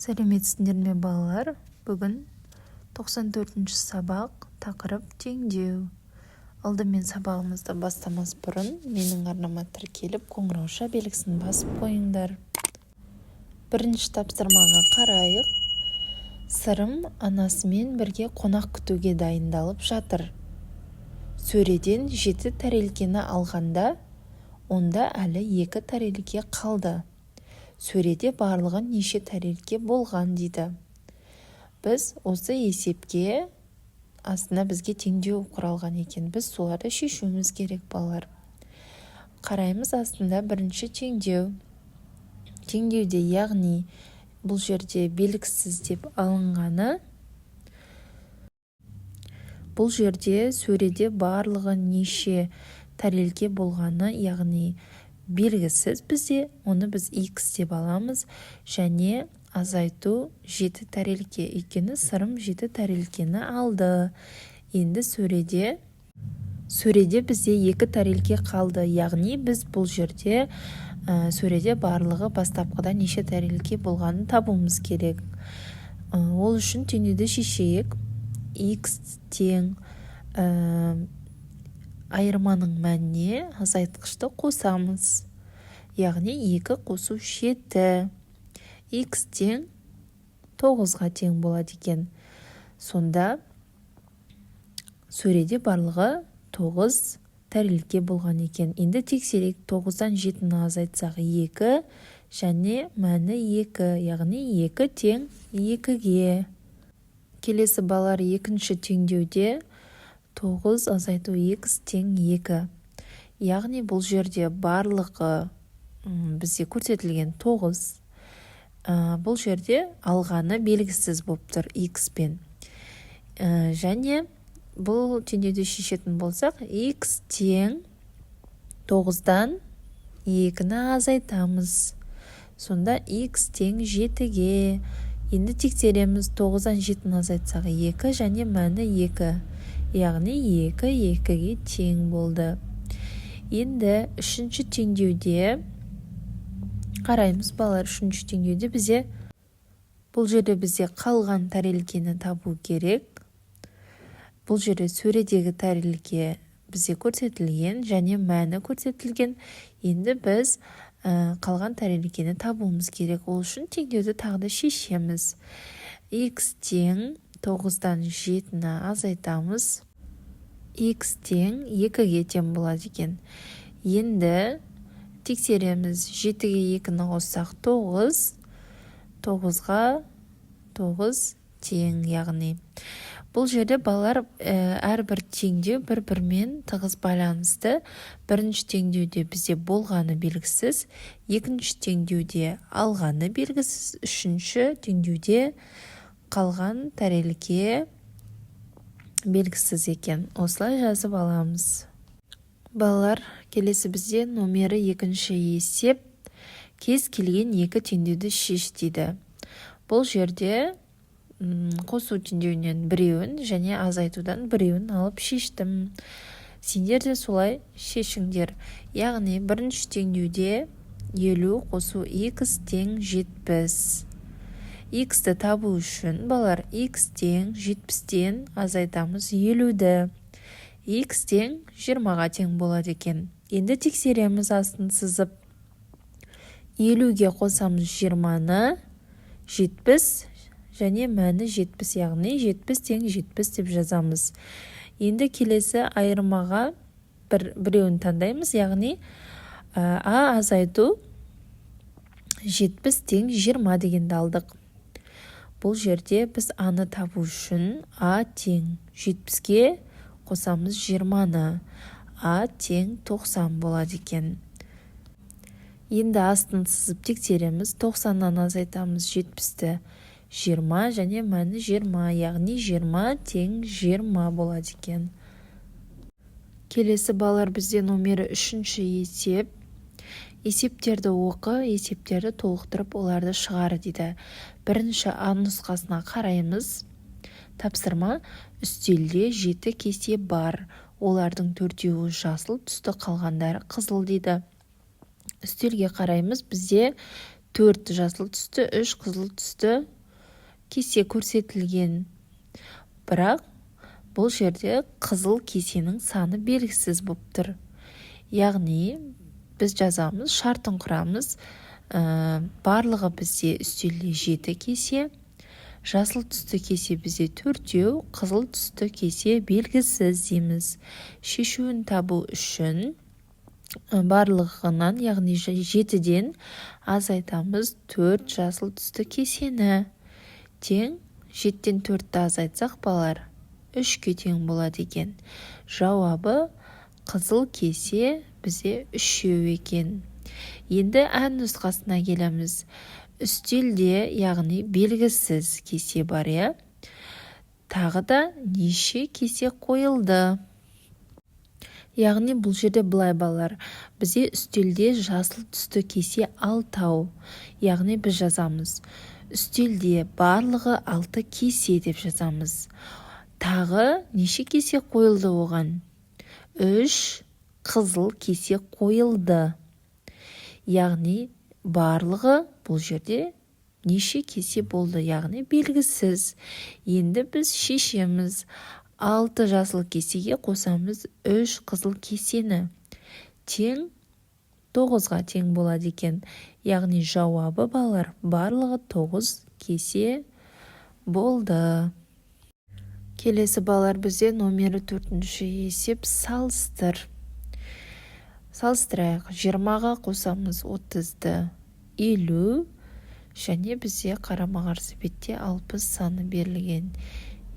Сәлеметсіңдер ме балалар? Бүгін 94-ші сабақ, тақырып теңдеу. Алдымен сабағымызды бастамас бұрын менің арнама тіркеліп қоңырауша белгісін басып қойыңдар. Бірінші тапсырмаға қарайық. Сырым анасымен бірге қонақ күтуге дайындалып жатыр. Сөреден 7 тәрелкені алғанда, онда әлі 2 тәрелке қалды. Сөреде барлығы неше тәрелке болған дейді. Біз осы есепке астына бізге теңдеу құралған екен. Біз соларды шешуіміз керек балалар. Қараймыз астында бірінші теңдеу. Теңдеуде яғни бұл жерде белгісіз деп алынғаны. Бұл жерде сөреде барлығы неше тәрелке болғаны, яғни белгісіз, бізде оны біз x деп аламыз, және азайту 7 тәрелке. Өйткені сырым 7 тәрелкені алды. Енді сөреде бізде 2 тәрелке қалды. Яғни біз бұл жерде сөреде барлығы бастапқыда неше тәрелке болғанын табуымыз керек. Ол үшін теңдеуді шешейік. X тең айырманың мәніне азайтқышты қосамыз. Яғни 2 қосу 7. X тең 9-ға тең болады екен. Сонда сөреде барлығы 9 тәрелке болған екен. Енді тексерейік. 9-дан 7-ні азайтсақ 2 және мәні 2. Яғни 2 тең 2-ге. Келесі балалар екінші теңдеуде 9 азайту x тең 2. Яғни бұл жерде барлығы бізде көрсетілген 9. Бұл жерде алғаны белгісіз болып тұр x пен. Және бұл теңдеуді шешетін болсақ, x тең 9-дан 2-ні азайтамыз. Сонда x тең 7-ге. Енді тексереміз. 9-дан 7-ні азайтсақ 2 және мәні 2. Яғни 2 2-ге тең болды. Енді үшінші теңдеуде қараймыз балалар. Үшінші теңдеуде бұл жерде бізде қалған тәрелкені табу керек. Бұл жерде сөредегі тәрелке бізде көрсетілген және мәні көрсетілген. Енді біз қалған тәрелкені табуымыз керек. Ол үшін теңдеуді тағы да шешеміз. X тең 9-дан 7-ні азайтамыз. X тең 2-ге тең болады екен. Енді тексереміз. 7-ге 2-ні қоссақ 9. 9-ға 9 тең, яғни. Бұл жерде балалар әрбір теңдеу бір-бірімен тығыз байланысты. Бірінші теңдеуде бізде болғаны белгісіз, екінші теңдеуде алғаны белгісіз, үшінші теңдеуде қалған тәрелке белгісіз екен. Осылай жазып аламыз. Балалар, келесі бізде номері екінші есеп. Кез келген 2 теңдеуді шеш дейді. Бұл жерде қосу теңдеуінен біреуін және азайтудан біреуін алып шештім. Сендер де солай шешіңдер. Яғни бірінші теңдеуде 50 қосу x тең 70. X-ті табу үшін балалар x тең 70-тен азайтамыз 50-ді. X тең 20-ға тең болады екен. Енді тексереміз астын сызып. 50-ге қосамыз 20-ні 70 және мәні 70, яғни 70 тең 70 деп жазамыз. Енді келесі айырмаға біреуін таңдаймыз, яғни А азайту 70 тең 20 дегенді алдық. Бұл жерде біз аны табу үшін А тең 70-ге қосамыз 20-ны. А тең 90 болады екен. Енді астын сызып тексереміз. 90-нан азайтамыз 70-ті 20 және мәні 20, яғни 20 тең 20 болады екен. Келесі балалар бізде номері үшінші есеп. Есептерді оқы, есептерді толықтырып, оларды шығар дейді. Бірінші А нұсқасына қараймыз. Тапсырма: үстелде 7 кесе бар. Олардың 4-еуі жасыл түсті, қалғандары қызыл дейді. Үстелге қараймыз. Бізде 4 жасыл түсті, 3 қызыл түсті кесе көрсетілген. Бірақ бұл жерде қызыл кесенің саны белгісіз болып тұр. Яғни біз жазамыз, шартын құрамыз. Барлығы бізде үстелде 7 кесе, жасыл түсті кесе бізде 4, қызыл түсті кесе белгісіз дейміз. Шешуін табу үшін барлығынан, яғни 7-ден азайтамыз 4 жасыл түсті кесені. Тең 7-ден 4-ті азайтсақ балар 3-ке тең болады екен. Жауабы қызыл кесе бізде 3 екен. Енді ән нұсқасына келеміз. Үстелде, яғни белгісіз кесе бар, я? Тағы да неше кесе қойылды? Яғни бұл жерде былай балар. Бізде үстелде жасыл түсті кесе 6. Яғни біз жазамыз. Үстелде барлығы 6 кесе деп жазамыз. Тағы неше кесе қойылды оған? 3 қызыл кесе қойылды. Яғни барлығы бұл жерде неше кесе болды, яғни белгісіз. Енді біз шешеміз. 6 жасыл кесеге қосамыз 3 қызыл кесені. Тең 9-ға тең болады екен. Яғни жауабы балар барлығы 9 кесе болды. Келесі балар бізде номері 4-ші есеп салыстыр. Салыстырайық. 20-ға қосамыз 30-ды 50, және бізде қарама-қарсы бетте 60 саны берілген.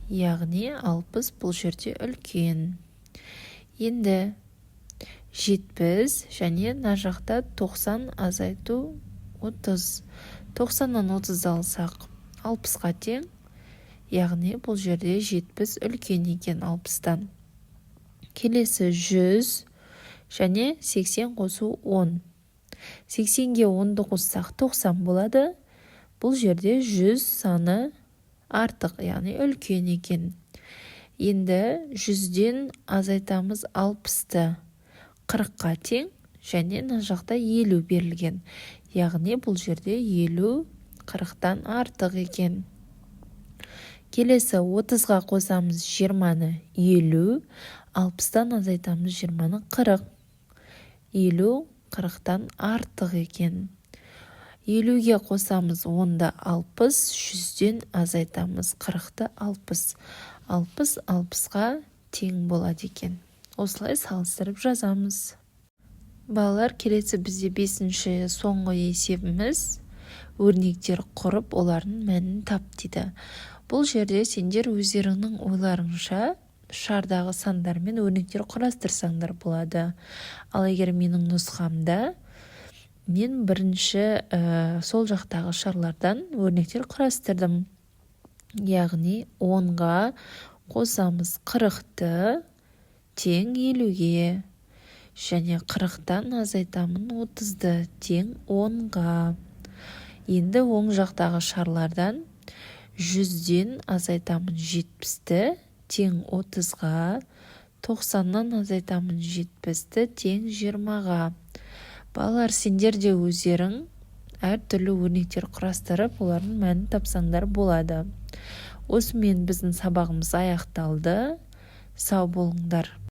Яғни 60 бұл жерде үлкен. Енді 70 және мына жақта 90 азайту 30. 90-нан 30 алсақ 60-ға тең. Яғни бұл жерде 70 үлкен екен 60-тан. Келесі 100 және 80 қосу 10. 80-ге 10-ды қоссақ 90 болады. Бұл жерде 100 саны артық, яғни үлкен екен. Енді 100-ден азайтамыз 60-ты 40-қа тең, және мына жақта 50 берілген. Яғни бұл жерде 50 40-тан артық екен. Келесі 30-ға қосамыз 20-ны 50, 60-тан азайтамыз 20-ны 40. 50 40-тан артық екен. 50-ге қосамыз 10-ды 60, 100-ден азайтамыз 40-ты 60. 60 60-ға тең болады екен. Осылай салыстырып жазамыз. Балалар, келесі бізде 5-ші соңғы есебіміз. Өрнектер құрып, олардың мәнін тап дейді. Бұл жерде сендер өздеріңнің ойларыңша шардағы сандармен өрнектер құрастырсаңдар болады. Ал егер менің нұсқамда мен бірінші сол жақтағы шарлардан өрнектер құрастырдым. Яғни 10-ға қосамыз 40-ты тең 50-ге, және 40-тан азайтамын 30-ды тең 10-ға. Енді оң жақтағы шарлардан 100-ден азайтамын 70-ті тең 30-ға, 90-нан азайтамын 70-ті тең 20-ға. Балалар, сендер де өздерің әртүрлі өрнектер құрастырып, олардың мәнін тапсаңдар болады. Осымен біздің сабағымыз аяқталды. Сау болыңдар.